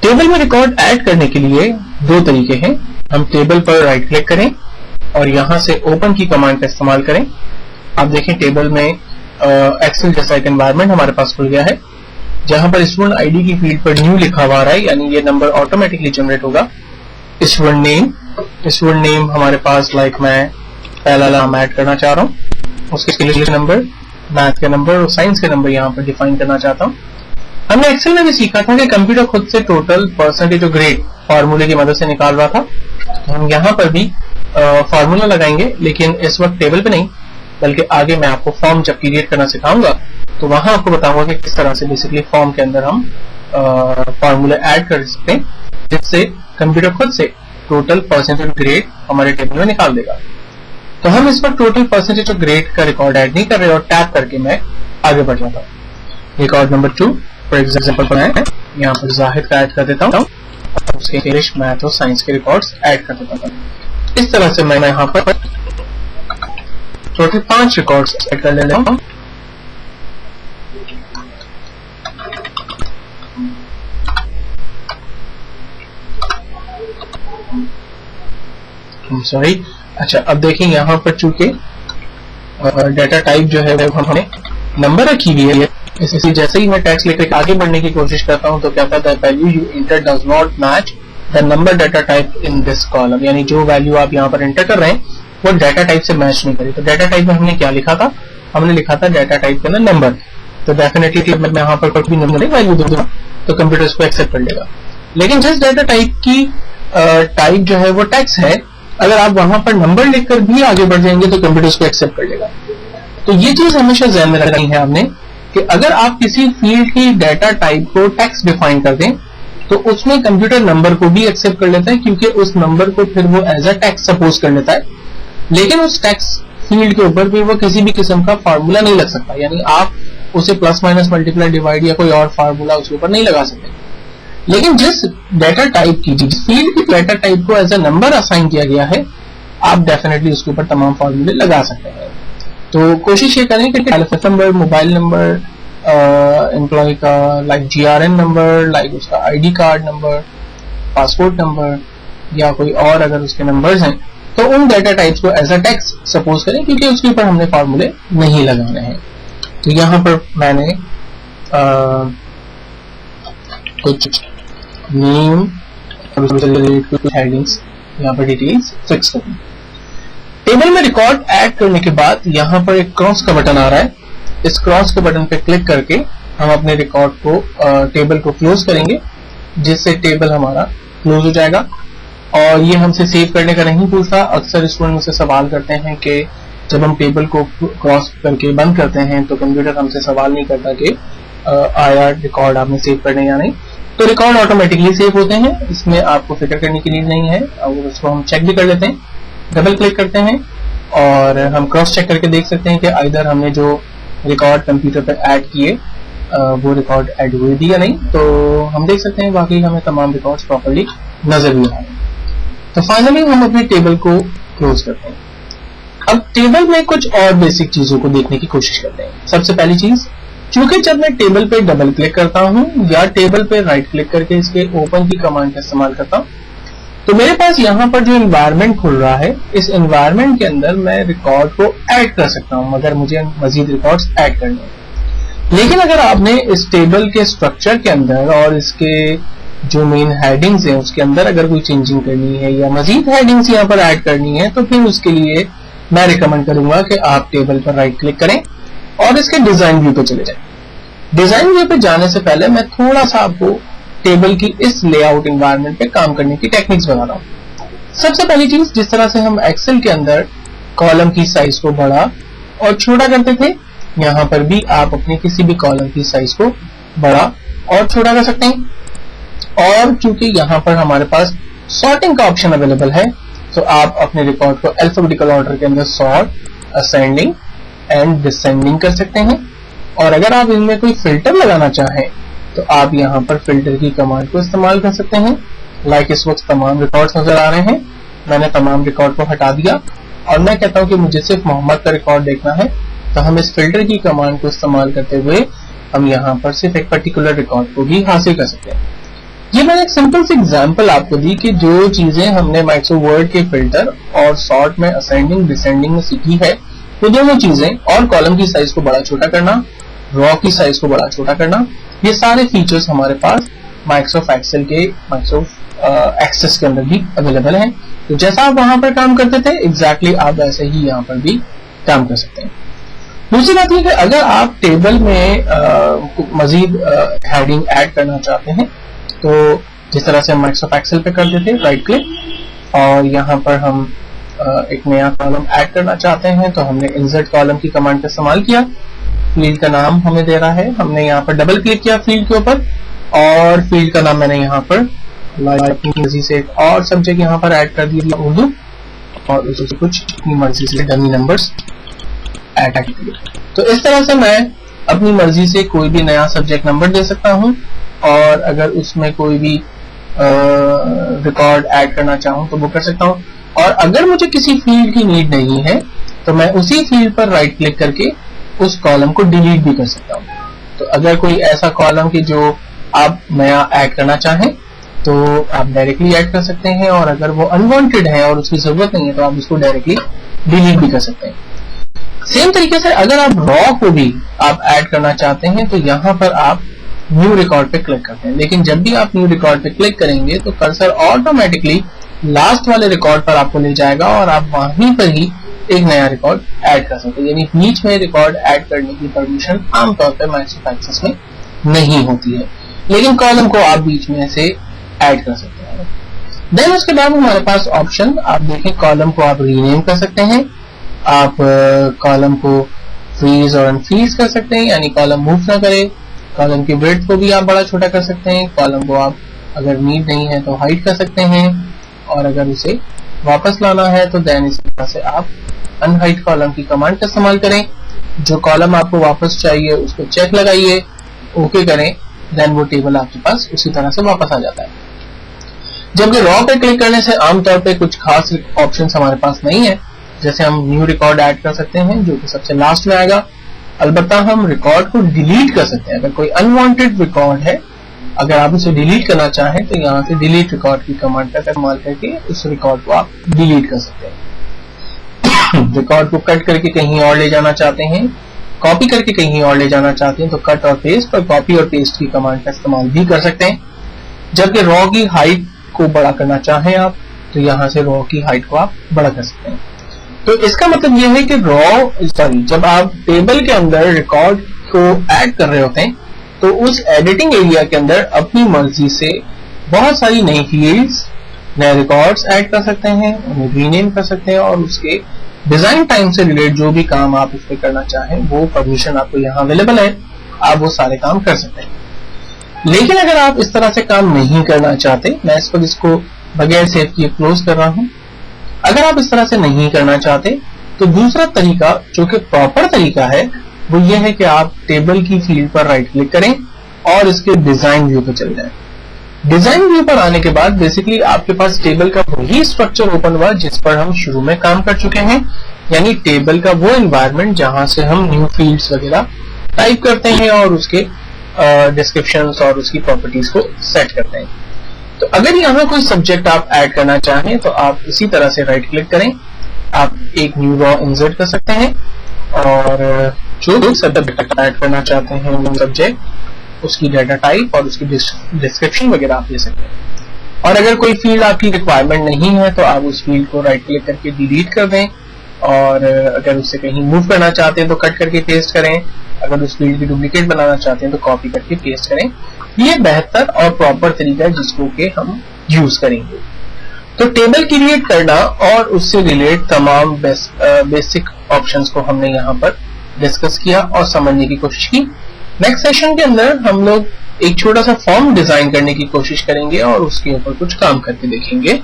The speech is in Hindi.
टेबल में रिकॉर्ड ऐड करने के लिए दो तरीके हैं। हम टेबल पर राइट क्लिक करें और यहां से ओपन की कमांड का इस्तेमाल करें। आप देखें टेबल में एक्सेल जैसा एक एनवायरनमेंट हमारे पास खुल गया है, जहां पर स्टूडेंट आईडी की फील्ड पर न्यू लिखा हुआ आ रहा है, यानी ये नंबर ऑटोमेटिकली जनरेट होगा। स्टूडेंट नेम हमारे पास लाइक मैं पहला नाम ऐड करना चाह रहा हूँ, उसके लिए नंबर, मैथ के नंबर और साइंस के नंबर यहाँ पर डिफाइन करना चाहता हूँ। हमने एक्सेल में भी सीखा था कि कंप्यूटर खुद से टोटल, परसेंटेज और ग्रेड फॉर्मूले की मदद से निकाल रहा था। हम यहाँ पर भी फॉर्मूला लगाएंगे, लेकिन इस वक्त टेबल पे नहीं, बल्कि आगे मैं आपको फॉर्म जब क्रिएट करना सिखाऊंगा तो वहां आपको बताऊंगा कि किस तरह से बेसिकली फॉर्म के अंदर हम फॉर्मूले ऐड कर सकते हैं, जिससे कंप्यूटर खुद से टोटल, परसेंटेज और ग्रेड हमारे टेबल में निकाल देगा। तो हम इस वक्त टोटल, परसेंटेज और ग्रेड का रिकॉर्ड ऐड नहीं कर रहे और टैप करके मैं आगे बढ़ जाता हूँ। रिकॉर्ड नंबर 2 फॉर एग्जाम्पल मैं यहाँ पर जाहिद का ऐड कर देता हूँ और उसके इंग्लिश, मैथ और साइंस के रिकॉर्ड्स ऐड कर देता हूँ। इस तरह से मैं यहाँ पर टोटल 5 रिकॉर्ड्स ऐड कर लेता हूँ। सॉरी, अच्छा अब देखें यहाँ पर चूंकि डाटा टाइप जो है वो हमने नंबर रखी हुई है, इसलिए जैसे ही मैं टेक्स्ट लेकर आगे बढ़ने की कोशिश करता हूँ तो क्या कहता है, value you inter does not match the number data type in this column, यानी जो वैल्यू आप यहाँ पर एंटर कर रहे हैं वो डाटा टाइप से मैच नहीं करी। तो डाटा टाइप में हमने क्या लिखा था, हमने लिखा था डाटा टाइप के अंदर नंबर। तो डेफिनेटली मैं यहाँ पर कोई भी नंबर वैल्यू दे दूंगा तो कंप्यूटर इसको एक्सेप्ट कर लेगा। लेकिन जिस डाटा टाइप की टाइप जो है वो टेक्स्ट है, अगर आप वहां पर नंबर लिखकर भी आगे बढ़ जाएंगे तो कंप्यूटर उसको एक्सेप्ट कर लेगा। तो ये चीज हमेशा ध्यान में रखनी है आपने कि अगर आप किसी फील्ड की डाटा टाइप को टेक्स्ट डिफाइन कर दें तो उसमें कंप्यूटर नंबर को भी एक्सेप्ट कर लेता है, क्योंकि उस नंबर को फिर वो एज अ टेक्स्ट सपोज कर लेता है। लेकिन उस टेक्स्ट फील्ड के ऊपर भी वो किसी भी किस्म का फार्मूला नहीं लग सकता, यानी आप उसे प्लस माइनस मल्टीप्लाई डिवाइड या कोई और फार्मूला उसके ऊपर नहीं लगा सकते। लेकिन जिस डाटा टाइप की, जिस फील्ड की डाटा टाइप को एज अ नंबर असाइन किया गया है, आप डेफिनेटली उसके ऊपर तमाम फार्मूले लगा सकते हैं। तो कोशिश ये करें कि telephone number, mobile number, employee का लाइक GRN नंबर, लाइक उसका ID card number, passport number या कोई और अगर उसके नंबर्स हैं तो उन डाटा टाइप्स को एज अ टेक्स्ट सपोज करें, क्योंकि उसके ऊपर हमने फार्मूले नहीं लगाने हैं। तो यहाँ पर मैंने कुछ नेम और हेडिंग्स यहाँ पर डिटेल्स फिक्स करें। टेबल में रिकॉर्ड ऐड करने के बाद यहाँ पर एक क्रॉस का बटन आ रहा है। इस क्रॉस के बटन पे क्लिक करके हम अपने रिकॉर्ड को, टेबल को क्लोज करेंगे, जिससे टेबल हमारा क्लोज हो जाएगा। और ये हमसे सेव करने का नहीं पूछता। अक्सर स्टूडेंट मुझसे सवाल करते हैं कि जब हम टेबल को क्रॉस करके बंद करते हैं तो कंप्यूटर हमसे सवाल नहीं करता कि आया रिकॉर्ड आपने सेव करने या नहीं। तो रिकॉर्ड ऑटोमेटिकली सेव होते हैं, इसमें आपको फिक्र करने की नीड नहीं है। और उसको हम चेक भी कर लेते हैं, डबल क्लिक करते हैं और हम क्रॉस चेक करके देख सकते हैं कि आइदर हमने जो रिकॉर्ड कंप्यूटर पर ऐड किए वो रिकॉर्ड ऐड हुए भी या नहीं। तो हम देख सकते हैं वाकई हमें तमाम रिकॉर्ड्स प्रॉपर्ली नजर भी आ रहे हैं। तो फाइनली हम अपने टेबल को क्लोज करते हैं। अब टेबल में कुछ और बेसिक चीजों को देखने की कोशिश करते हैं। सबसे पहली चीज, क्योंकि जब मैं टेबल पे डबल क्लिक करता हूं या टेबल पे राइट क्लिक करके इसके ओपन की कमांड का इस्तेमाल करता हूं, तो मेरे पास यहाँ पर जो एनवायरनमेंट खुल रहा है, इस एनवायरनमेंट के अंदर मैं रिकॉर्ड को ऐड कर सकता हूं अगर मुझे मजीद रिकॉर्ड्स ऐड करने हैं। लेकिन अगर आपने इस टेबल के स्ट्रक्चर के अंदर और इसके जो मेन हेडिंग्स हैं उसके अंदर अगर कोई चेंजिंग करनी है या मजीद हेडिंग्स यहाँ पर ऐड करनी है, तो फिर उसके लिए मैं रिकमेंड करूंगा कि आप टेबल पर राइट क्लिक करें और इसके डिजाइन व्यू पे चले जाएं। डिजाइन व्यू पे जाने से पहले मैं थोड़ा सा आपको टेबल की इस लेआउट एनवायरनमेंट पे काम करने की टेक्निक्स बता रहा हूं। सबसे पहली चीज, जिस तरह से हम एक्सेल के अंदर कॉलम की साइज को बड़ा और छोटा करते थे, यहाँ पर भी आप अपने किसी भी कॉलम की साइज को बड़ा और छोटा कर सकते हैं। और चूंकि यहाँ पर हमारे पास सॉर्टिंग का ऑप्शन अवेलेबल है, तो आप अपने रिकॉर्ड को अल्फाबेटिकल ऑर्डर के अंदर सॉर्ट, असेंडिंग एंड डिसेंडिंग कर सकते हैं। और अगर आप इनमें कोई फिल्टर लगाना चाहें तो आप यहाँ पर फिल्टर की कमांड को इस्तेमाल कर सकते हैं। लाइक इस वक्त तमाम रिकॉर्ड्स नजर आ रहे हैं, मैंने तमाम रिकॉर्ड को हटा दिया और मैं कहता हूं कि मुझे सिर्फ मोहम्मद का रिकॉर्ड देखना है, तो हम इस फिल्टर की कमांड को इस्तेमाल करते हुए हम यहाँ पर सिर्फ एक पर्टिकुलर रिकॉर्ड को भी हासिल कर सकते हैं। ये मैंने एक सिंपल सी एग्जांपल आपको दी कि जो चीजें हमने माइक्रोसॉफ्ट वर्ड के फिल्टर और सॉर्ट में असेंडिंग डिसेंडिंग में सीखी है, वो दोनों चीजें, और कॉलम की साइज को बड़ा छोटा करना, रॉ की साइज को बड़ा छोटा करना, ये सारे फीचर्स हमारे पास माइक्रोसॉफ्ट एक्सेल के माइक्रोसॉफ्ट एक्सेस के अंदर भी अवेलेबल हैं। तो जैसा आप वहां पर काम करते थे एग्जैक्टली आप वैसे ही यहाँ पर भी काम कर सकते हैं। दूसरी बात यह कि अगर आप टेबल में मजीद हेडिंग ऐड करना चाहते हैं, तो जिस तरह से हम माइक्रोसॉफ्ट एक्सेल पे करते थे, राइट क्लिक और यहाँ पर हम एक नया कॉलम ऐड करना चाहते हैं, तो हमने इंसर्ट कॉलम की कमांड का इस्तेमाल किया। फील्ड का नाम हमें दे रहा है, हमने यहाँ पर डबल क्लिक किया फील्ड के ऊपर और फील्ड का नाम मैंने यहाँ पर अपनी मर्जी से एक और सब्जेक्ट यहाँ पर ऐड कर दिया उर्दू, और उससे कुछ अपनी मर्जी से डमी नंबर्स ऐड कर दिए। तो इस तरह से मैं अपनी मर्जी से कोई भी नया सब्जेक्ट नंबर दे सकता हूँ, और अगर उसमें कोई भी रिकॉर्ड ऐड करना चाहूँ तो वो कर सकता हूँ। और अगर मुझे किसी फील्ड की नीड नहीं है तो मैं उसी फील्ड पर राइट क्लिक करके उस कॉलम को डिलीट भी कर सकता हूँ। तो अगर कोई ऐसा कॉलम की जो आप नया ऐड करना चाहें तो आप डायरेक्टली ऐड कर सकते हैं, और अगर वो अनवांटेड है और उसकी जरूरत नहीं है तो आप उसको डायरेक्टली डिलीट भी कर सकते हैं। सेम तरीके से अगर आप रॉ को भी आप ऐड करना चाहते हैं तो यहाँ पर आप न्यू रिकॉर्ड पे क्लिक करते हैं, लेकिन जब भी आप न्यू रिकॉर्ड पे क्लिक करेंगे तो कर्सर ऑटोमेटिकली लास्ट वाले रिकॉर्ड पर आपको ले जाएगा और आप वहीं पर ही एक नया रिकॉर्ड ऐड कर सकते हैं। यानी बीच में रिकॉर्ड ऐड करने की परमिशन आमतौर पर माइक्रोसॉफ्ट एक्सेस में नहीं होती है, लेकिन कॉलम को आप बीच में से ऐड कर सकते हैं। देन उसके बाद हमारे पास ऑप्शन आप देखें, कॉलम को आप रीनेम कर सकते हैं, आप कॉलम को फ्रीज और अनफ्रीज कर सकते हैं, यानी कॉलम मूव ना करे। कॉलम की विड्थ को भी आप बड़ा छोटा कर सकते हैं, कॉलम को आप अगर नीड नहीं है तो हाइड कर सकते हैं, और अगर उसे वापस लाना है तो देन इस तरह से आप अनहाइड कॉलम की कमांड का इस्तेमाल करें। जो कॉलम आपको वापस चाहिए उसको चेक लगाइए, ओके करें, देन वो टेबल आपके पास उसी तरह से वापस आ जाता है। जबकि रॉ पे क्लिक करने से आमतौर पे कुछ खास ऑप्शंस हमारे पास नहीं है, जैसे हम न्यू रिकॉर्ड ऐड कर सकते हैं जो कि सबसे लास्ट में आएगा। अलबत्ता हम रिकॉर्ड को डिलीट कर सकते हैं। अगर कोई अनवांटेड रिकॉर्ड है, अगर आप उसे डिलीट करना चाहें तो यहाँ से डिलीट रिकॉर्ड की कमांड का इस्तेमाल करके उस रिकॉर्ड को आप डिलीट कर सकते हैं। रिकॉर्ड को कट करके कहीं और ले जाना चाहते हैं, कॉपी करके कहीं और ले जाना चाहते हैं तो कट और पेस्ट और कॉपी और पेस्ट की कमांड का इस्तेमाल भी कर सकते हैं। जबकि रॉ की हाइट को बड़ा करना चाहें आप तो यहाँ से रॉ की हाइट को आप बड़ा कर सकते हैं। तो इसका मतलब यह है कि जब आप टेबल के अंदर रिकॉर्ड को ऐड कर रहे होते हैं तो उस एडिटिंग एरिया के अंदर अपनी मर्जी से बहुत सारी नई फील्ड्स, नए रिकॉर्ड्स ऐड कर सकते हैं, उन्हें रीनेम कर सकते हैं, और उसके डिजाइन टाइम से रिलेटेड जो भी काम आप उस पर करना चाहें वो परमिशन आपको यहाँ अवेलेबल है, आप वो सारे काम कर सकते हैं। लेकिन अगर आप इस तरह से काम नहीं करना चाहते, मैं इस पर इसको बगैर सेव किए क्लोज कर रहा हूं, अगर आप इस तरह से नहीं करना चाहते तो दूसरा तरीका जो कि प्रॉपर तरीका है वो ये है कि आप टेबल की फील्ड पर राइट क्लिक करें और इसके डिजाइन व्यू पर चले जाएं। डिजाइन व्यू पर आने के बाद बेसिकली आपके पास टेबल का वही स्ट्रक्चर ओपन हुआ जिस पर हम शुरू में काम कर चुके हैं, यानी टेबल का वो एनवायरनमेंट जहां से हम न्यू फील्ड्स वगैरह टाइप करते हैं और उसके डिस्क्रिप्शंस और उसकी प्रॉपर्टीज को सेट करते हैं। तो अगर यहाँ कोई सब्जेक्ट आप ऐड करना चाहें तो आप इसी तरह से राइट क्लिक करें, आप एक न्यू रॉ इंसर्ट कर सकते हैं और जो सब्जेक्ट ऐड करना चाहते हैं वो सब्जेक्ट, उसकी डाटा टाइप और उसकी डिस्क्रिप्शन वगैरह आप ले सकते हैं। और अगर कोई फील्ड आपकी रिक्वायरमेंट नहीं है तो आप उस फील्ड को राइट क्लिक करके डिलीट कर दें, और अगर उससे कहीं मूव करना चाहते हैं तो कट करके पेस्ट करें, अगर उस फील्ड की डुप्लीकेट बनाना चाहते हैं तो कॉपी करके पेस्ट करें। ये बेहतर और प्रॉपर तरीका है जिसको कि हम यूज करेंगे। तो टेबल क्रिएट करना और उससे रिलेट तमाम बेसिक ऑप्शंस को हमने यहाँ पर डिस्कस किया और समझने की कोशिश की। नेक्स्ट सेशन के अंदर हम लोग एक छोटा सा फॉर्म डिजाइन करने की कोशिश करेंगे और उसके ऊपर कुछ काम करके देखेंगे।